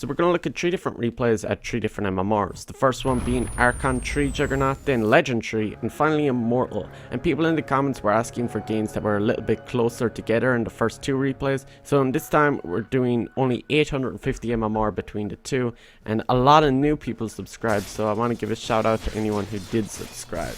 So we're going to look at 3 different replays at 3 different MMRs. The first one being Archon 3 Juggernaut, then Legend 3, and finally Immortal. And people in the comments were asking for games that were a little bit closer together in the first 2 replays. So in this time we're doing only 850 MMR between the 2, and a lot of new people subscribed, so I want to give a shout out to anyone who did subscribe.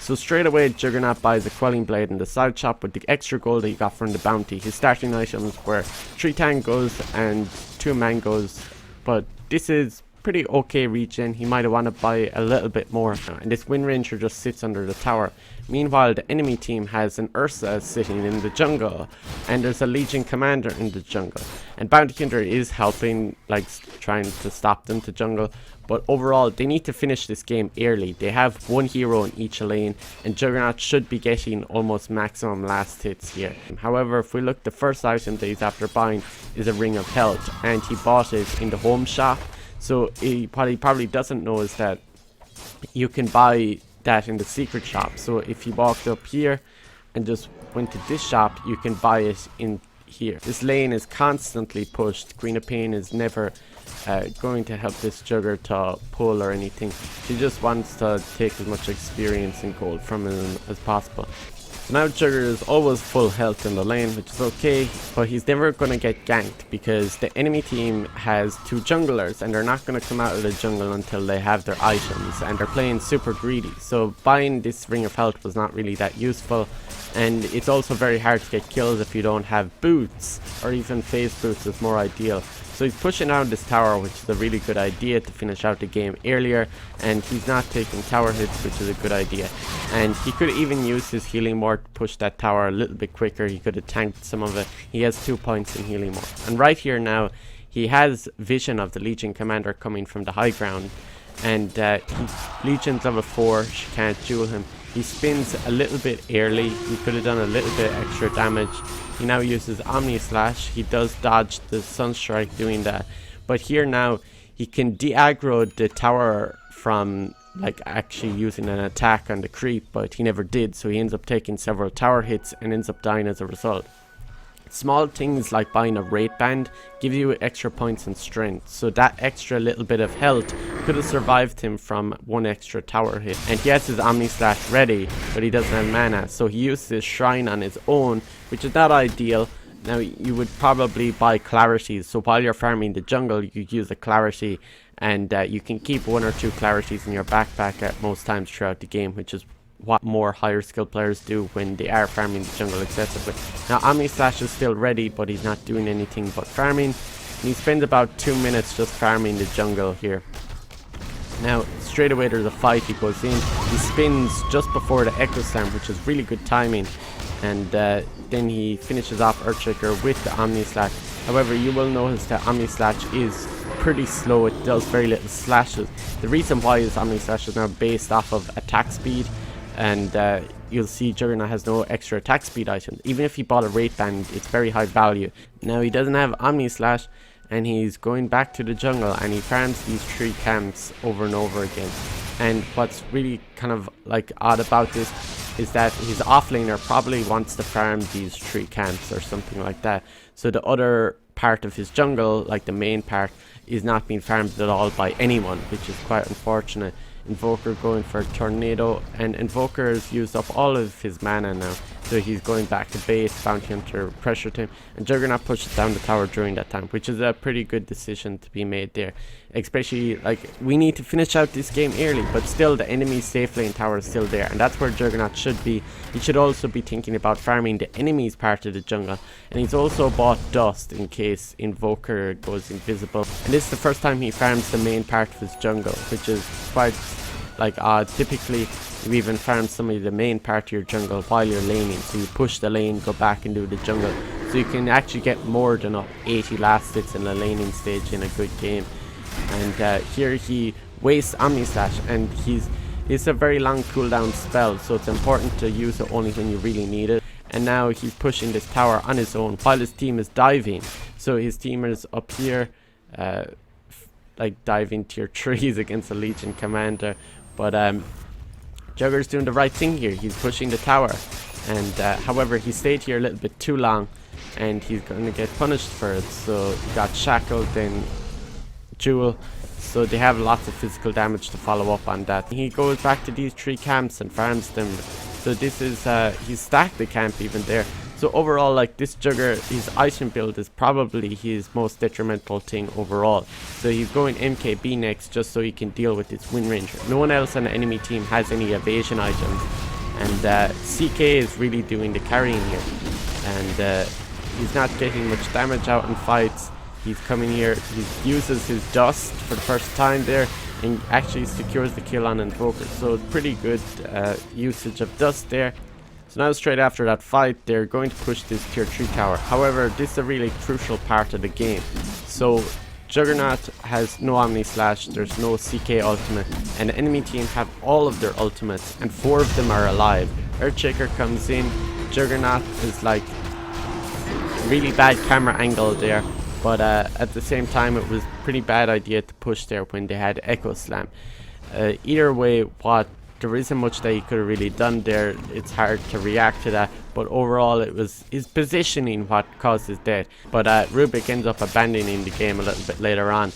So straight away, Juggernaut buys a Quelling Blade in the side shop with the extra gold that he got from the bounty. His starting items were 3 tangos and 2 mangoes, but this is pretty okay regen. He might have wanted to buy a little bit more, and this Wind Ranger just sits under the tower. Meanwhile, the enemy team has an Ursa sitting in the jungle, and there's a Legion Commander in the jungle, and Bounty Hunter is helping, like trying to stop them to jungle. But overall, they need to finish this game early. They have 1 hero in each lane, and Juggernaut should be getting almost maximum last hits here. However, if we look, the first item that he's after buying is a Ring of Health, and he bought it in the home shop. So what he probably doesn't know is that you can buy that in the secret shop. So if he walked up here and just went to this shop, you can buy it in here. This lane is constantly pushed. Queen of Pain is never going to help this Jugger to pull or anything. She just wants to take as much experience and gold from him as possible. So now Jugger is always full health in the lane, which is okay, but he's never going to get ganked because the enemy team has 2 junglers, and they're not going to come out of the jungle until they have their items, and they're playing super greedy. So buying this Ring of Health was not really that useful, and it's also very hard to get kills if you don't have boots, or even phase boots is more ideal. So he's pushing out this tower, which is a really good idea to finish out the game earlier, and he's not taking tower hits, which is a good idea. And he could even use his healing more to push that tower a little bit quicker. He could have tanked some of it. He has 2 points in healing more. And right here now, he has vision of the Legion Commander coming from the high ground, and Legion's level 4, she can't duel him. He spins a little bit early. He could have done a little bit extra damage. He now uses Omni Slash. He does dodge the Sunstrike doing that. But here now, he can de-aggro the tower from like actually using an attack on the creep, but he never did. So he ends up taking several tower hits and ends up dying as a result. Small things like buying a Wraith Band give you extra points and strength, so that extra little bit of health could have survived him from 1 extra tower hit. And he has his Omni Slash ready, but he doesn't have mana, so he used his Shrine on his own, which is not ideal. Now you would probably buy Clarities, so while you're farming the jungle you could use a Clarity, and you can keep 1 or 2 Clarities in your backpack at most times throughout the game, which is what more higher skill players do when they are farming the jungle excessively. Now Omni Slash is still ready, but he's not doing anything but farming, and he spends about 2 minutes just farming the jungle here. Now straight away there's a fight. He goes in, he spins just before the Echo Slam, which is really good timing, and then he finishes off Earthshaker with the Omni Slash. However, you will notice that Omni Slash is pretty slow. It does very little slashes. The reason why is Omni Slash is now based off of attack speed, and you'll see Juggernaut has no extra attack speed items. Even if he bought a Wraith Band, it's very high value. Now he doesn't have Omni Slash, and he's going back to the jungle, and he farms these 3 camps over and over again. And what's really kind of like odd about this is that his offlaner probably wants to farm these 3 camps or something like that. So the other part of his jungle, like the main part, is not being farmed at all by anyone, which is quite unfortunate. Invoker going for a Tornado, and Invoker has used up all of his mana now, so he's going back to base. Bounty Hunter pressured him, and Juggernaut pushes down the tower during that time, which is a pretty good decision to be made there. Especially, like, we need to finish out this game early, but still the enemy's safe lane tower is still there, and that's where Juggernaut should be. He should also be thinking about farming the enemy's part of the jungle, and he's also bought Dust in case Invoker goes invisible. And this is the first time he farms the main part of his jungle, which is quite like odd. Typically you even farm some of the main part of your jungle while you're laning, so you push the lane, go back and do the jungle, so you can actually get more than 80 last hits in the laning stage in a good game. And here he wastes Omni Slash, and it's a very long cooldown spell, so it's important to use it only when you really need it. And now he's pushing this tower on his own while his team is diving, so his team is up here like diving tier 3s against the Legion Commander. But Jugger's doing the right thing here. He's pushing the tower, and however he stayed here a little bit too long, and he's going to get punished for it. So he got shackled, then Jewel, so they have lots of physical damage to follow up on that. He goes back to these 3 camps and farms them. So this is he stacked the camp even there. So overall, like, this Jugger, his item build is probably his most detrimental thing overall. So he's going MKB next just so he can deal with this Wind Ranger. No one else on the enemy team has any evasion items, and CK is really doing the carrying here. And he's not getting much damage out in fights. He's coming here, he uses his dust for the first time there and actually secures the kill on Invoker. So it's pretty good usage of dust there. So now straight after that fight, they're going to push this tier 3 tower. However, this is a really crucial part of the game. So Juggernaut has no Omni Slash, there's no CK ultimate, and the enemy team have all of their ultimates, and 4 of them are alive. Earthshaker comes in, Juggernaut is like really bad camera angle there, but at the same time it was pretty bad idea to push there when they had Echo Slam. Either way, there isn't much that he could have really done there. It's hard to react to that, but overall it was his positioning what caused his death. But Rubik ends up abandoning the game a little bit later on.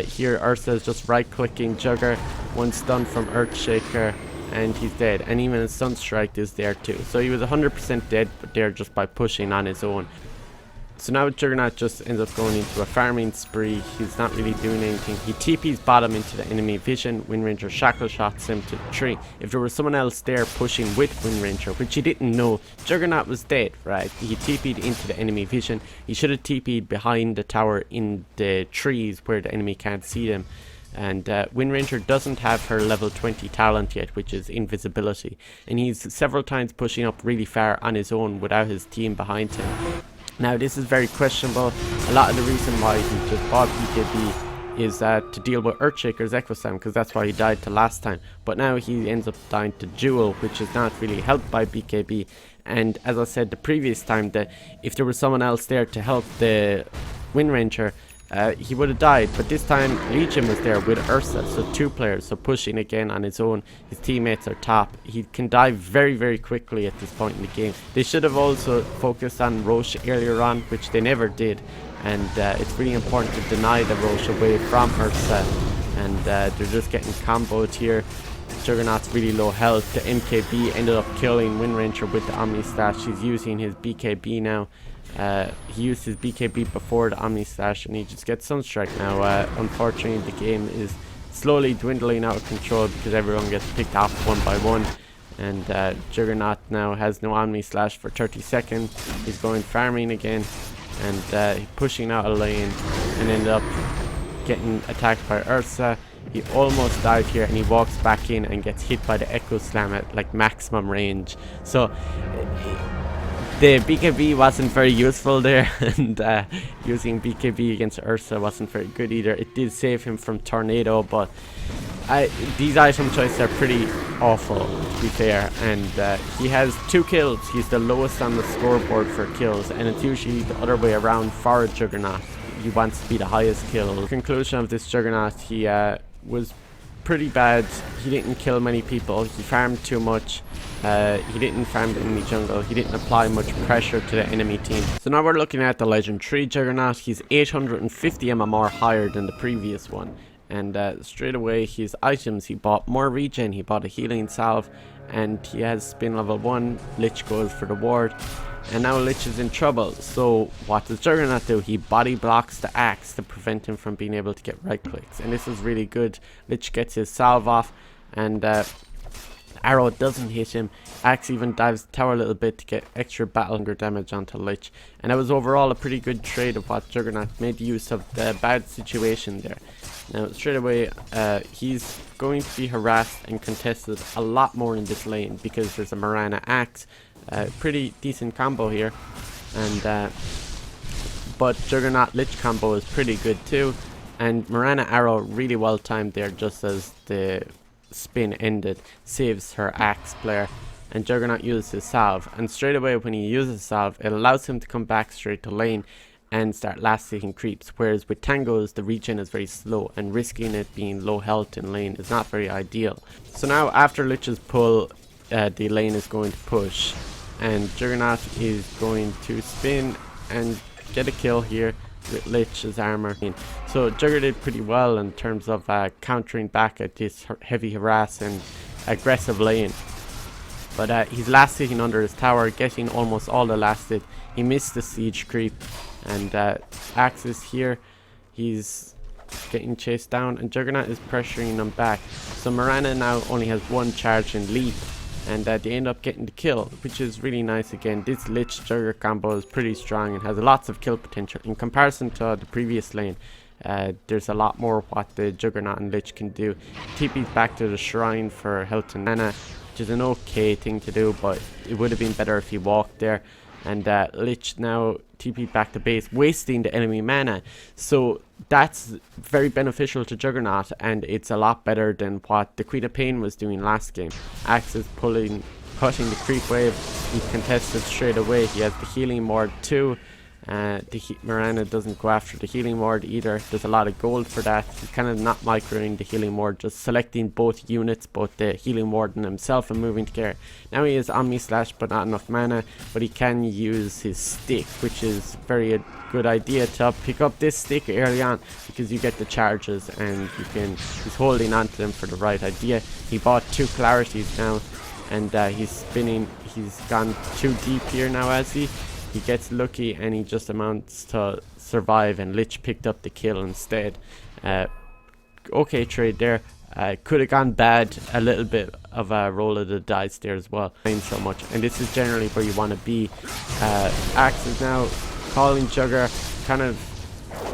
Here Ursa is just right clicking Jugger, 1 stun from Earthshaker, and he's dead, and even his Sunstrike is there too. So he was 100% dead, but there just by pushing on his own. So now Juggernaut just ends up going into a farming spree. He's not really doing anything. He TP's bottom into the enemy vision. Wind Ranger shackle shots him to the tree. If there was someone else there pushing with Wind Ranger, which he didn't know, Juggernaut was dead, right? He TP'd into the enemy vision. He should have TP'd behind the tower in the trees where the enemy can't see them. And Wind Ranger doesn't have her level 20 talent yet, which is invisibility. And he's several times pushing up really far on his own without his team behind him. Now this is very questionable. A lot of the reason why he just bought BKB is to deal with Earthshaker's Echo Slam, because that's why he died the last time. But now he ends up dying to Jewel, which is not really helped by BKB. And as I said the previous time, that if there was someone else there to help the Wind Ranger, he would have died. But this time Legion was there with Ursa, so 2 players, so pushing again on his own. His teammates are top. He can die very, very quickly at this point in the game. They should have also focused on Roche earlier on, which they never did. And it's really important to deny the Roche away from Ursa. And they're just getting comboed here. Juggernaut's really low health. The MKB ended up killing Wind Ranger with the Omni Slash. He's using his BKB now. He used his BKB before the Omni Slash, and he just gets Sunstrike now. Unfortunately, the game is slowly dwindling out of control because everyone gets picked off 1 by 1. And Juggernaut now has no Omni Slash for 30 seconds. He's going farming again, and pushing out a lane, and ended up getting attacked by Ursa. He almost died here, and he walks back in and gets hit by the Echo Slam at like maximum range. So the BKB wasn't very useful there, and using BKB against Ursa wasn't very good either. It did save him from Tornado, but these item choices are pretty awful, to be fair. And he has 2 kills. He's the lowest on the scoreboard for kills, and it's usually the other way around for a Juggernaut. He wants to be the highest kill. Conclusion of this Juggernaut, he was pretty bad. He didn't kill many people. He farmed too much. He didn't farm the enemy jungle. He didn't apply much pressure to the enemy team. So now we're looking at the Legend 3 Juggernaut. He's 850 MMR higher than the previous one. And straight away, his items, he bought more regen. He bought a healing salve, and he has spin level 1. Lich goes for the ward. And now Lich is in trouble. So what does Juggernaut do? He body blocks the axe to prevent him from being able to get right clicks. And this is really good. Lich gets his salve off, and arrow doesn't hit him. Axe even dives the tower a little bit to get extra battle hunger damage onto Lich. And that was overall a pretty good trade of what Juggernaut made use of the bad situation there. Now straight away, he's going to be harassed and contested a lot more in this lane because there's a Marana axe. Pretty decent combo here, and but Juggernaut Lich combo is pretty good too, and Marana arrow really well timed there just as the spin ended, saves her axe player, and Juggernaut uses his salve, and straight away when he uses salve it allows him to come back straight to lane and start last hitting creeps, whereas with tangos the regen is very slow, and risking it being low health in lane is not very ideal. So now after Lich's pull, the lane is going to push, and Juggernaut is going to spin and get a kill here. with Lich's armor. So Jugger did pretty well in terms of countering back at this heavy harass and aggressive lane. But he's last sitting under his tower, getting almost all the last hit. He missed the siege creep, and Axe is here. He's getting chased down, and Juggernaut is pressuring them back. So Mirana now only has one charge and leap, and they end up getting the kill, which is really nice. Again, this Lich Jugger combo is pretty strong and has lots of kill potential in comparison to the previous lane. There's a lot more what the Juggernaut and Lich can do. TP's back to the shrine for health and mana, which is an okay thing to do, but it would have been better if he walked there. And Lich now TP back to base, wasting the enemy mana. So that's very beneficial to Juggernaut, and it's a lot better than what the Queen of Pain was doing last game. Axe is cutting the creep wave. He contested straight away. He has the healing ward too. Mirana doesn't go after the healing ward either. There's a lot of gold for that. He's kind of not microing the healing ward, just selecting both units, both the healing ward and himself, and moving together. Now he has Omni Slash but not enough mana, but he can use his stick, which is very good idea to pick up this stick early on, because you get the charges and he's holding on to them for the right idea. He bought 2 clarities now, and he's spinning. He's gone too deep here now, as he gets lucky, and he just amounts to survive, and Lich picked up the kill instead. Okay trade there. Could have gone bad. A little bit of a roll of the dice there as well. So much, and this is generally where you want to be. Axe is now calling Jugger, kind of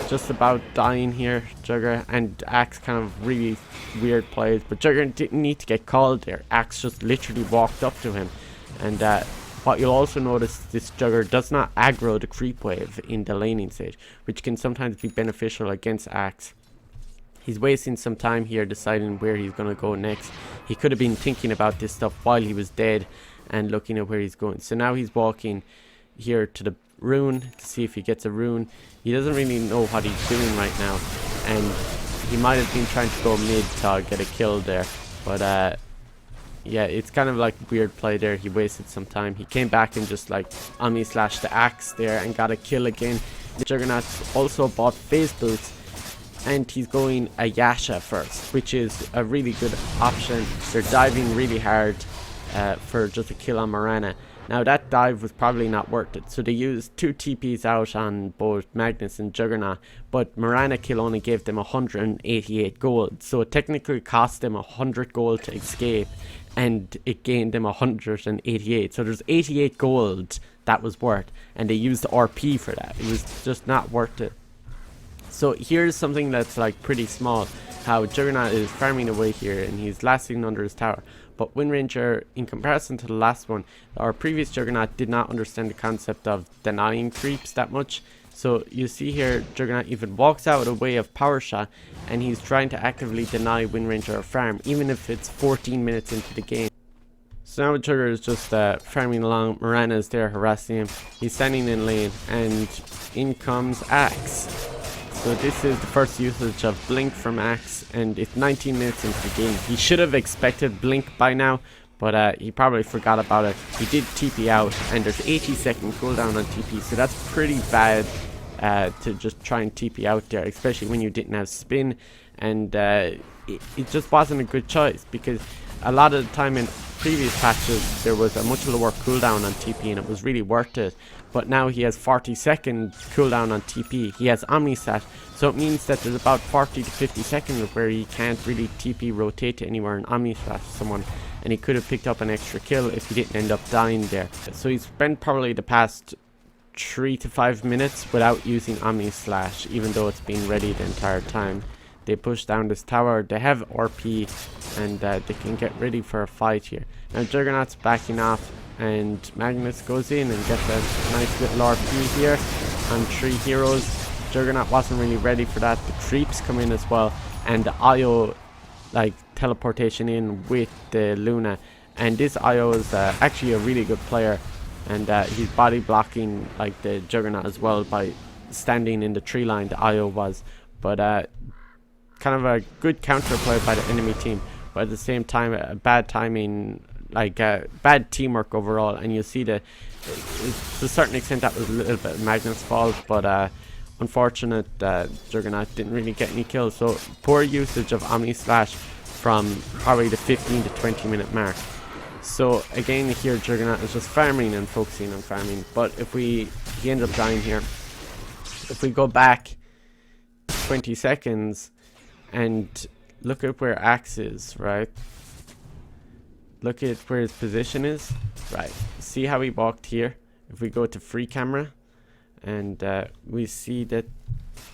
just about dying here. Jugger and Axe kind of really weird plays, but Jugger didn't need to get called there. Axe just literally walked up to him, and what you'll also notice, this Jugger does not aggro the creep wave in the laning stage, which can sometimes be beneficial against Axe. He's wasting some time here deciding where he's going to go next. He could have been thinking about this stuff while he was dead and looking at where he's going. So now he's walking here to the rune to see if he gets a rune. He doesn't really know what he's doing right now, and he might have been trying to go mid to get a kill there, but yeah, it's kind of like weird play there. He wasted some time. He came back and just like Omni Slash the Axe there and got a kill again. The Juggernaut also bought phase boots, and he's going a Yasha first, which is a really good option. They're diving really hard for just a kill on Mirana. Now that dive was probably not worth it, so they used 2 TPs out on both Magnus and Juggernaut, but Mirana kill only gave them 188 gold, so it technically cost them 100 gold to escape, and it gained them 188. So there's 88 gold that was worth, and they used the RP for that. It was just not worth it. So here's something that's like pretty small, how Juggernaut is farming away here, and he's lasting under his tower. But Windranger, in comparison to the last one, our previous Juggernaut did not understand the concept of denying creeps that much. So you see here, Juggernaut even walks out of the way of Power Shot, and he's trying to actively deny Windranger a farm, even if it's 14 minutes into the game. So now Jugger is just farming along. Mirana is there harassing him. He's standing in lane, and in comes Axe. So this is the first usage of Blink from Axe, and it's 19 minutes into the game. He should have expected Blink by now, but he probably forgot about it. He did TP out, and there's 80-second cooldown on TP, so that's pretty bad to just try and TP out there, especially when you didn't have spin, and it just wasn't a good choice, because a lot of the time in previous patches there was a much lower cooldown on TP, and it was really worth it. But now he has 40-second cooldown on TP. He has Omni Slash, so it means that there's about 40 to 50 seconds where he can't really TP rotate to anywhere and Omni Slash someone, and he could have picked up an extra kill if he didn't end up dying there. So he's spent probably the past 3 to 5 minutes without using Omni Slash, even though it's been ready the entire time. They push down this tower, they have RP, and they can get ready for a fight here. Now Juggernaut's backing off, and Magnus goes in and gets a nice little RP here on 3 heroes. Juggernaut wasn't really ready for that. The creeps come in as well, and the IO like teleportation in with the Luna, and this IO is actually a really good player, and he's body blocking like the Juggernaut as well by standing in the tree line. The IO was, but kind of a good counter play by the enemy team, but at the same time a bad timing, like bad teamwork overall. And you see that to a certain extent that was a little bit of Magnus' fault, but unfortunate that Juggernaut didn't really get any kills. So poor usage of Omni Slash from probably the 15 to 20 minute mark. So again here Juggernaut is just farming and focusing on farming. But if he ended up dying here. If we go back 20 seconds and look at where Axe is, right? Look at where his position is, right? See how he walked here? If we go to free camera and we see that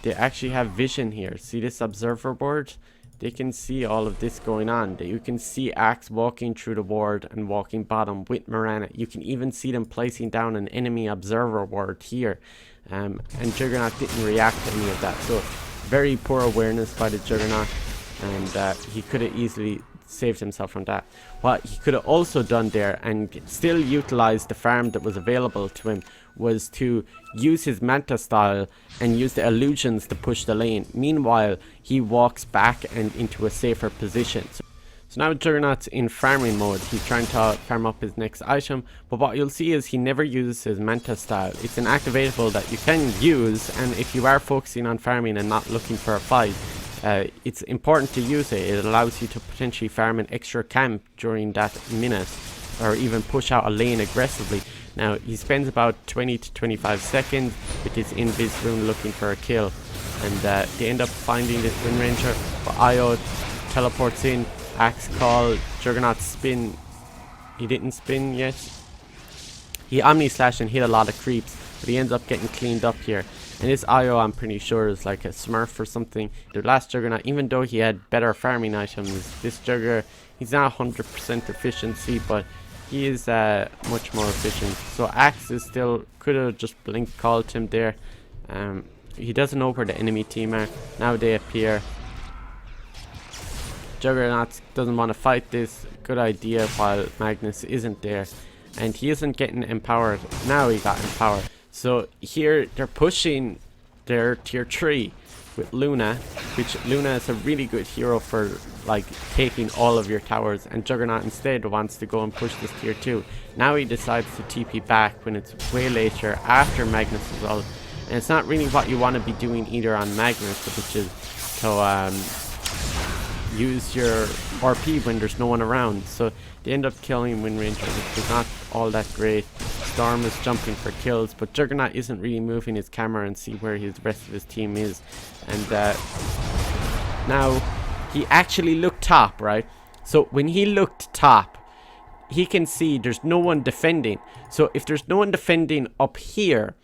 they actually have vision here. See this observer board? They can see all of this going on. You can see Axe walking through the ward and walking bottom with Mirana. You can even see them placing down an enemy observer ward here. And Juggernaut didn't react to any of that. So very poor awareness by the Juggernaut. And he could have easily saved himself from that. What he could have also done there and still utilized the farm that was available to him was to use his Manta style and use the illusions to push the lane. Meanwhile, he walks back and into a safer position. So now Juggernaut's in farming mode. He's trying to farm up his next item, but what you'll see is he never uses his Manta style. It's an activatable that you can use, and if you are focusing on farming and not looking for a fight, it's important to use it. It allows you to potentially farm an extra camp during that minute, or even push out a lane aggressively. Now he spends about 20 to 25 seconds with his invis rune looking for a kill, and they end up finding this Wind Ranger, but Io teleports in. Axe call, Juggernaut spin. He didn't spin yet. He Omni Slash and hit a lot of creeps, but he ends up getting cleaned up here. And this Io, I'm pretty sure, is like a smurf or something. The last Juggernaut, even though he had better farming items, this Jugger, he's not 100% efficiency, but he is much more efficient. So Axe is still, could have just blink called him there. He doesn't know where the enemy team are. Now they appear. Juggernaut doesn't want to fight this. Good idea while Magnus isn't there. And he isn't getting empowered. Now he got empowered. So here they're pushing their tier 3 with Luna, which Luna is a really good hero for like taking all of your towers, and Juggernaut instead wants to go and push this tier 2. Now he decides to TP back when it's way later after Magnus is ult. And it's not really what you want to be doing either on Magnus, which is to use your RP when there's no one around. So they end up killing Wind Ranger, which is not all that great. Storm is jumping for kills, but Juggernaut isn't really moving his camera and see where his rest of his team is. And now he actually looked top, right? So when he looked top, he can see there's no one defending. So if there's no one defending up here,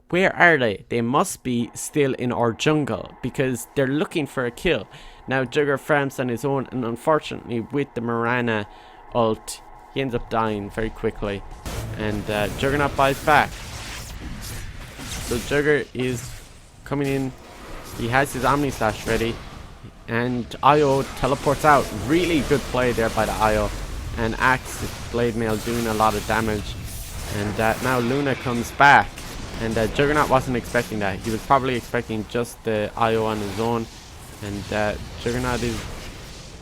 where are they? They must be still in our jungle because they're looking for a kill. Now Jugger farms on his own, and unfortunately with the Mirana ult, he ends up dying very quickly. And Juggernaut buys back. So Jugger is coming in. He has his Omni Slash ready. And Io teleports out. Really good play there by the Io. And Axe Blade Mail doing a lot of damage. And now Luna comes back. And Juggernaut wasn't expecting that. He was probably expecting just the Io on his own. And Juggernaut is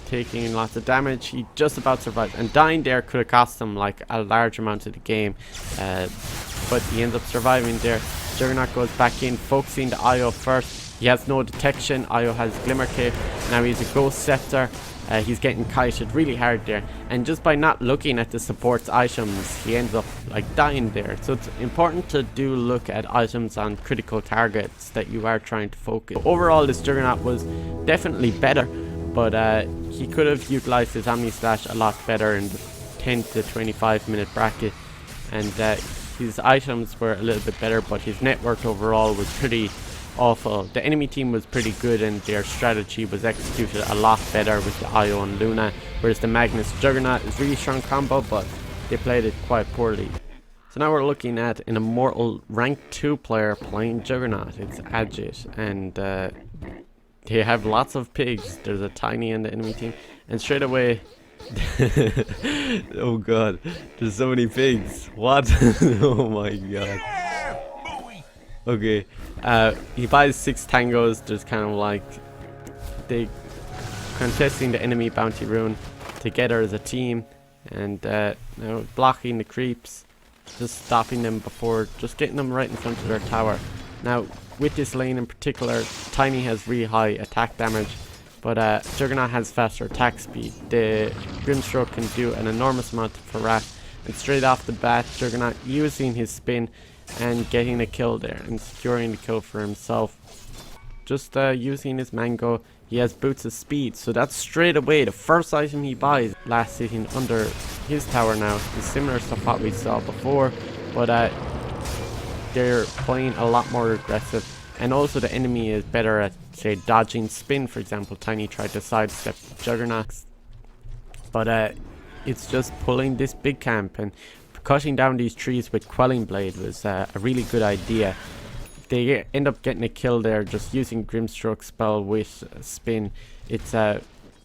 taking lots of damage. He just about survived. And dying there could have cost him like a large amount of the game. But he ends up surviving there. Juggernaut goes back in, focusing the Io first. He has no detection. Io has Glimmer Cape. Now he's a Ghost Scepter. He's getting kited really hard there, and just by not looking at the support's items, he ends up like dying there. So it's important to do look at items on critical targets that you are trying to focus. Overall, this Juggernaut was definitely better, but he could have utilized his Omni Slash a lot better in the 10 to 25 minute bracket, and his items were a little bit better, but his network overall was pretty awful. The enemy team was pretty good, and their strategy was executed a lot better with the Io and Luna, whereas the Magnus Juggernaut is really strong combo, but they played it quite poorly. So now we're looking at an Immortal rank 2 player playing Juggernaut. It's Agit, and they have lots of pigs. There's a Tiny in the enemy team, and straight away oh god, there's so many pigs. What? Oh my god. Okay, he buys 6 tangos. There's kind of like they contesting the enemy bounty rune together as a team, and now blocking the creeps, just stopping them before, just getting them right in front of their tower. Now with this lane in particular, Tiny has really high attack damage, but Juggernaut has faster attack speed. The Grimstroke can do an enormous amount for Wrath, and straight off the bat, Juggernaut using his spin and getting a kill there and securing the kill for himself. Just using his mango, he has boots of speed, so that's straight away the first item he buys. Last sitting under his tower now is similar to what we saw before, but they're playing a lot more aggressive, and also the enemy is better at, say, dodging spin. For example, Tiny tried to sidestep Juggernauts, but it's just pulling this big camp, and cutting down these trees with Quelling Blade was a really good idea. They end up getting a kill there just using Grimstroke spell with spin. It's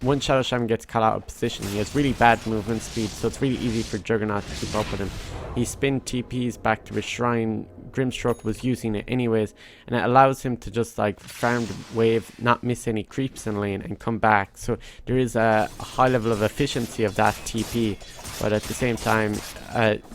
one Shadow Shaman gets caught out of position. He has really bad movement speed, so it's really easy for Juggernaut to keep up with him. He spin TPs back to his shrine. Grimstroke was using it anyways, and it allows him to just like farm the wave, not miss any creeps in lane, and come back. So there is a high level of efficiency of that TP, but at the same time,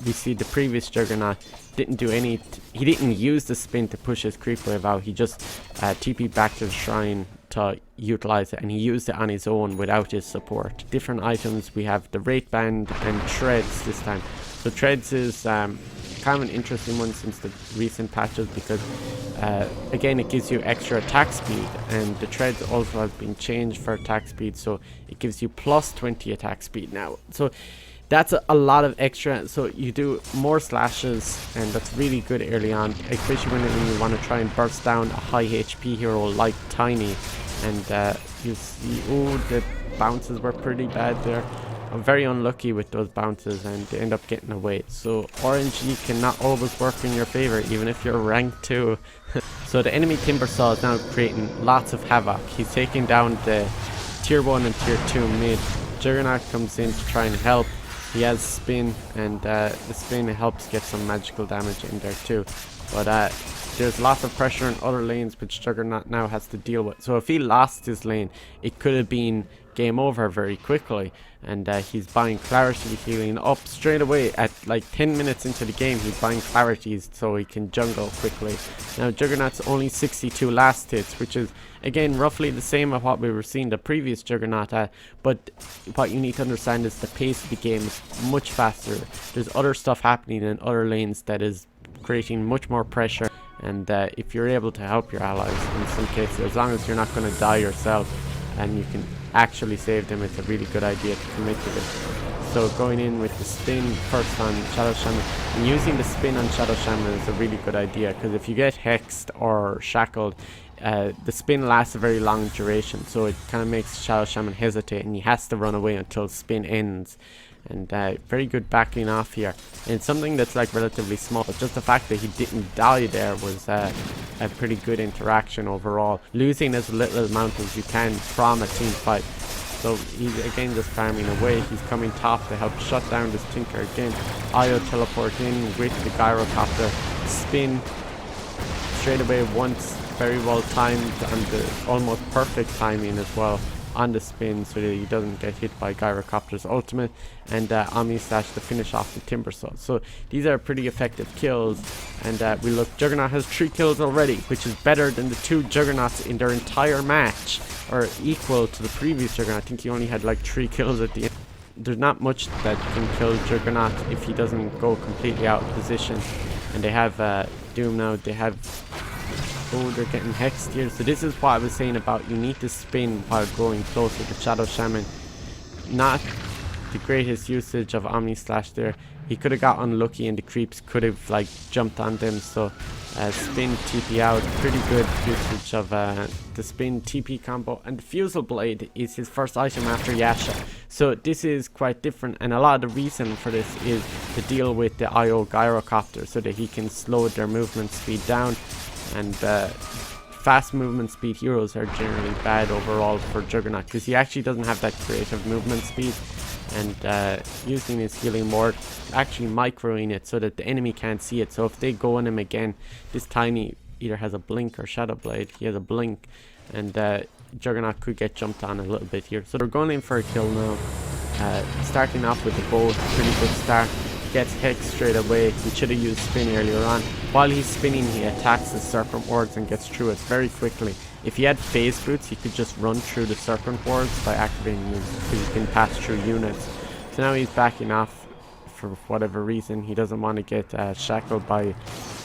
we see the previous Juggernaut didn't do any. He didn't use the spin to push his creep wave out. He just TP back to the shrine to utilize it, and he used it on his own without his support. Different items, we have the Wraith Band and Treads this time. So Treads is kind of an interesting one since the recent patches, because again, it gives you extra attack speed, and the Treads also has been changed for attack speed, so it gives you plus 20 attack speed now. So that's a lot of extra, so you do more slashes, and that's really good early on, especially when you want to try and burst down a high HP hero like Tiny. And you see, oh, the bounces were pretty bad there. I'm very unlucky with those bounces, and they end up getting away. So RNG cannot always work in your favor, even if you're rank 2. So the enemy Timbersaw is now creating lots of havoc. He's taking down the tier 1 and tier 2 mid. Juggernaut comes in to try and help. He has spin, and the spin helps get some magical damage in there too. But there's lots of pressure in other lanes which Juggernaut now has to deal with. So if he lost his lane, it could have been game over very quickly. And he's buying clarity healing up straight away at like 10 minutes into the game. He's buying clarities so he can jungle quickly. Now Juggernaut's only 62 last hits, which is again roughly the same as what we were seeing the previous Juggernaut at, but what you need to understand is the pace of the game is much faster. There's other stuff happening in other lanes that is creating much more pressure, and if you're able to help your allies in some cases, as long as you're not going to die yourself and you can actually save them, it's a really good idea to commit to this. So going in with the spin first on Shadow Shaman, and using the spin on Shadow Shaman is a really good idea, because if you get hexed or shackled, the spin lasts a very long duration, so it kind of makes Shadow Shaman hesitate, and he has to run away until spin ends. And very good backing off here, and something that's like relatively small, but just the fact that he didn't die there was a pretty good interaction overall, losing as little amount as you can from a team fight. So he's again just farming away. He's coming top to help shut down this Tinker again. Io teleport in with the Gyrocopter, spin straight away once, very well timed, and the almost perfect timing as well on the spin, so that he doesn't get hit by Gyrocopter's ultimate, and Omni Slash to finish off the Timbersaw. So these are pretty effective kills, and we look, Juggernaut has 3 kills already, which is better than the 2 Juggernauts in their entire match, or equal to the previous Juggernaut. I think he only had like 3 kills at the end. There's not much that can kill Juggernaut if he doesn't go completely out of position, and they have Doom now. They have, oh, they're getting hexed here. So this is what I was saying about you need to spin while going closer to Shadow Shaman. Not the greatest usage of Omni Slash there. He could have got unlucky and the creeps could have like jumped on them. So spin TP out, pretty good usage of the spin TP combo. And the Fusel Blade is his first item after Yasha. So this is quite different, and a lot of the reason for this is to deal with the IO Gyrocopter, so that he can slow their movement speed down. And fast movement speed heroes are generally bad overall for Juggernaut, because he actually doesn't have that creative movement speed, and using his healing ward, actually microing it so that the enemy can't see it. So if they go on him again, this Tiny either has a blink or Shadow Blade. He has a blink, and Juggernaut could get jumped on a little bit here. So they're going in for a kill now, starting off with the bow. Pretty good start. Gets hexed straight away. He should have used spin earlier on. while he's spinning, he attacks the serpent wards and gets through it very quickly. If he had phase boots, he could just run through the serpent wards by activating them, because he can pass through units. So now he's backing off for whatever reason. He doesn't want to get shackled by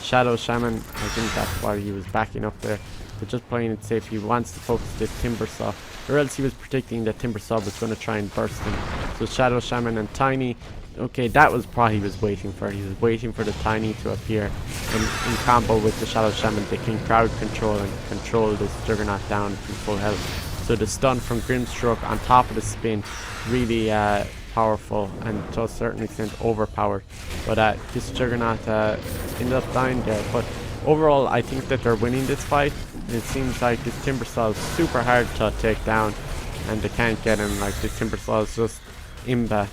Shadow Shaman. I think that's why he was backing up there. But just playing it safe, he wants to focus this Timbersaw, or else he was predicting that Timbersaw was going to try and burst him. So Shadow Shaman and Tiny, okay, that was probably he was waiting for. He was waiting for the Tiny to appear, and in combo with the Shadow Shaman, they can crowd control and control this Juggernaut down to full health. So the stun from Grimstroke on top of the spin, really powerful, and to a certain extent overpowered. But this Juggernaut ended up dying there. But overall, I think that they're winning this fight. It seems like this Timbersaw is super hard to take down, and they can't get him. Like, this Timbersaw is just imba.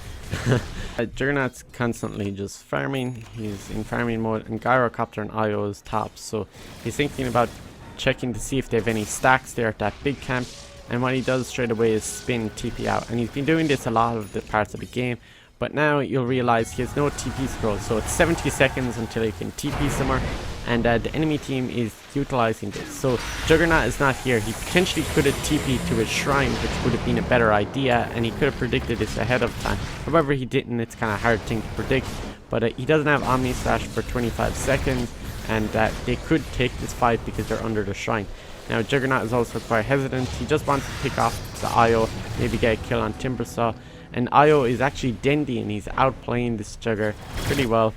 Juggernaut's constantly just farming. He's in farming mode, and Gyrocopter and Io is top. So he's thinking about checking to see if they have any stacks there at that big camp. And what he does straight away is spin TP out. And he's been doing this a lot of the parts of the game. But now you'll realize he has no TP scroll. So it's 70 seconds until he can TP somewhere. And the enemy team is utilizing this. So Juggernaut is not here. He potentially could have TP'd to his shrine, which would have been a better idea. And he could have predicted this ahead of time. However, he didn't. It's kind of a hard thing to predict. But he doesn't have Omni Slash for 25 seconds. And they could take this fight because they're under the shrine. Now Juggernaut is also quite hesitant. He just wants to pick off the Io, maybe get a kill on Timbersaw. And Io is actually Dendy, and he's outplaying this Jugger pretty well.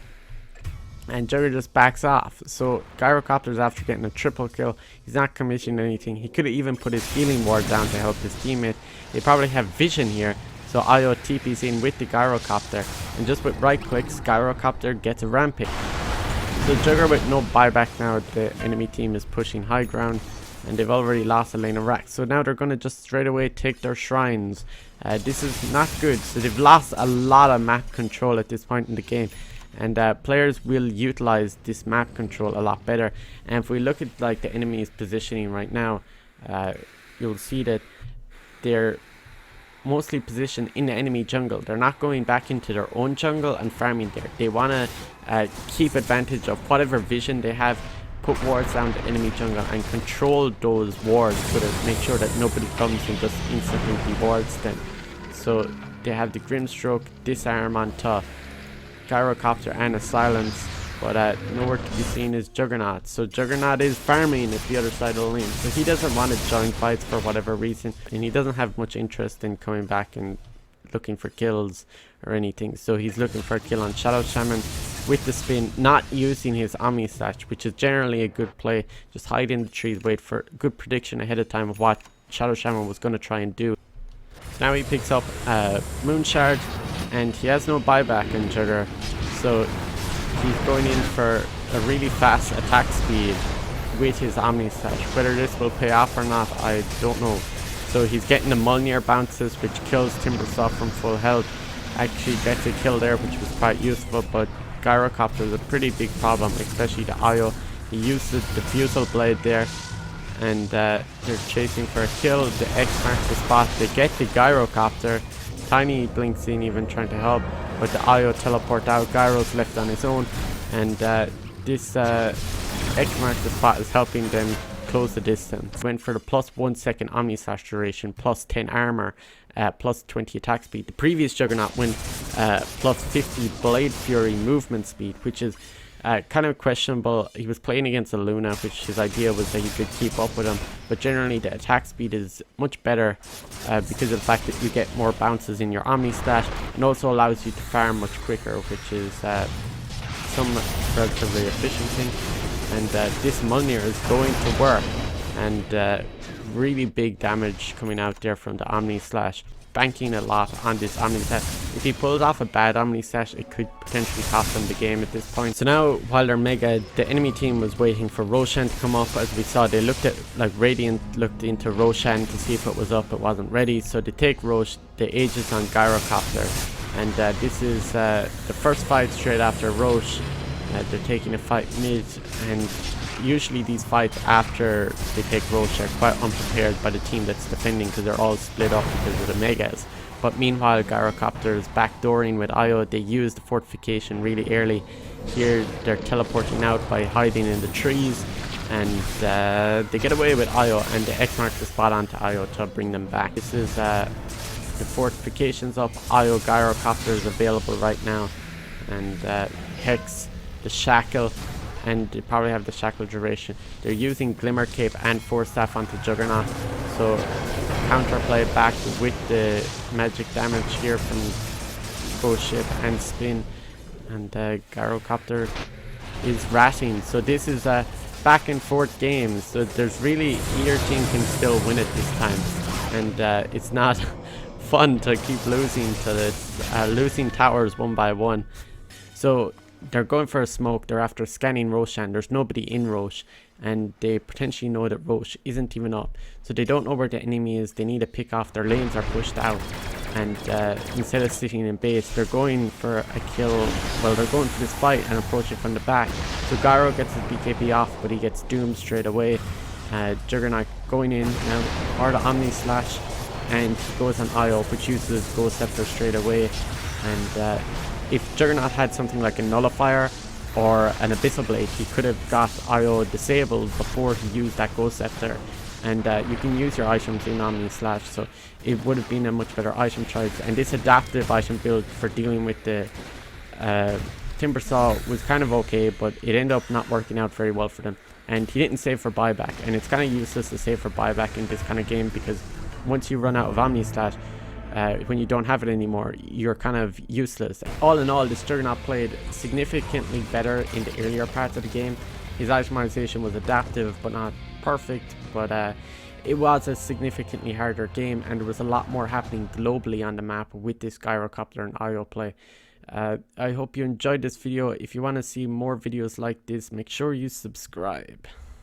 And Jugger just backs off. So Gyrocopter's after getting a triple kill. He's not commissioning anything. He could have even put his healing ward down to help his teammate. They probably have vision here. So Io TP's in with the Gyrocopter. And just with right clicks, Gyrocopter gets a rampage. So Jugger with no buyback now. The enemy team is pushing high ground. And they've already lost a lane of racks. So now they're going to just straight away take their shrines. This is not good. So they've lost a lot of map control at this point in the game. And players will utilize this map control a lot better. And if we look at like the enemy's positioning right now, you'll see that they're mostly positioned in the enemy jungle. They're not going back into their own jungle and farming there. They want to keep advantage of whatever vision they have, put wards down the enemy jungle and control those wards so that make sure that nobody comes and just instantly dewards them. So they have the Grimstroke, Disarm on top, Gyrocopter and a Silence, but nowhere to be seen is Juggernaut. So Juggernaut is farming at the other side of the lane, so he doesn't want to join fights for whatever reason, and he doesn't have much interest in coming back and looking for kills or anything. So he's looking for a kill on Shadow Shaman with the spin, not using his Omni Slash, which is generally a good play. Just hide in the trees, wait for good prediction ahead of time of what Shadow Shaman was going to try and do. Now he picks up Moon Shard, and he has no buyback in Jugger, so he's going in for a really fast attack speed with his Omni Slash. Whether this will pay off or not, I don't know. So he's getting the Mulnir bounces, which kills Timbersaw from full health. Actually gets a kill there, which was quite useful, but Gyrocopter is a pretty big problem, especially the Io. He uses the Fusel Blade there, and they're chasing for a kill. The X marks the spot. They get the Gyrocopter. Tiny blinks in, even trying to help, but the Io teleport out. Gyro's left on his own, and this X marks the spot is helping them close the distance. Went for the +1 second Omni Slash duration, +10 armor, +20 attack speed. The previous Juggernaut went +50 Blade Fury movement speed, which is kind of questionable. He was playing against a Luna, which his idea was that he could keep up with him, but generally the attack speed is much better because of the fact that you get more bounces in your Omni Slash, and also allows you to farm much quicker, which is some relatively efficient thing. And this Mulnir is going to work, and really big damage coming out there from the Omni Slash, banking a lot on this Omni Slash. If he pulls off a bad Omni Slash, it could potentially cost them the game at this point. So now, while they're mega, the enemy team was waiting for Roshan to come up. As we saw, they looked at, like, Radiant looked into Roshan to see if it was up. It wasn't ready, so they take Rosh, the Aegis on Gyrocopter, and this is the first fight straight after Rosh. They're taking a fight mid, and usually these fights after they take Roche are quite unprepared by the team that's defending, because they're all split up because of the megas. But meanwhile, Gyrocopter is backdooring with Io. They use the fortification really early. Here they're teleporting out by hiding in the trees, and they get away with Io, and the X marks the spot onto Io to bring them back. This is the fortifications up. Io Gyrocopter is available right now, and Hex, the Shackle, and they probably have the Shackle duration. They're using Glimmer Cape and Force Staff onto Juggernaut, so counterplay back with the magic damage here from Ghost Ship and Spin, and Gyrocopter is ratting. So this is a back and forth game, so there's really either team can still win it this time, and it's not fun to keep losing to this, losing towers one by one. So they're going for a smoke. They're after scanning Roshan. There's nobody in Rosh, and they potentially know that Rosh isn't even up, so they don't know where the enemy is. They need to pick off. Their lanes are pushed out, and instead of sitting in base, they're going for a kill. Well, they're going for this fight and approaching from the back. So Gyro gets his BKB off, but he gets doomed straight away. Juggernaut going in now, or the Omni Slash, and he goes on Io, which uses Ghost Scepter straight away. And if Juggernaut had something like a Nullifier or an Abyssal Blade, he could have got Io disabled before he used that Ghost Scepter. And you can use your items in Omni Slash, so it would have been a much better item choice. And this adaptive item build for dealing with the Timber Saw was kind of okay, but it ended up not working out very well for them. And he didn't save for buyback, and it's kind of useless to save for buyback in this kind of game, because once you run out of Omni Slash, when you don't have it anymore, you're kind of useless. All in all, this Juggernaut played significantly better in the earlier parts of the game. His itemization was adaptive but not perfect, but it was a significantly harder game, and there was a lot more happening globally on the map with this Gyrocopter and Io play. I hope you enjoyed this video. If you want to see more videos like this, make sure you subscribe.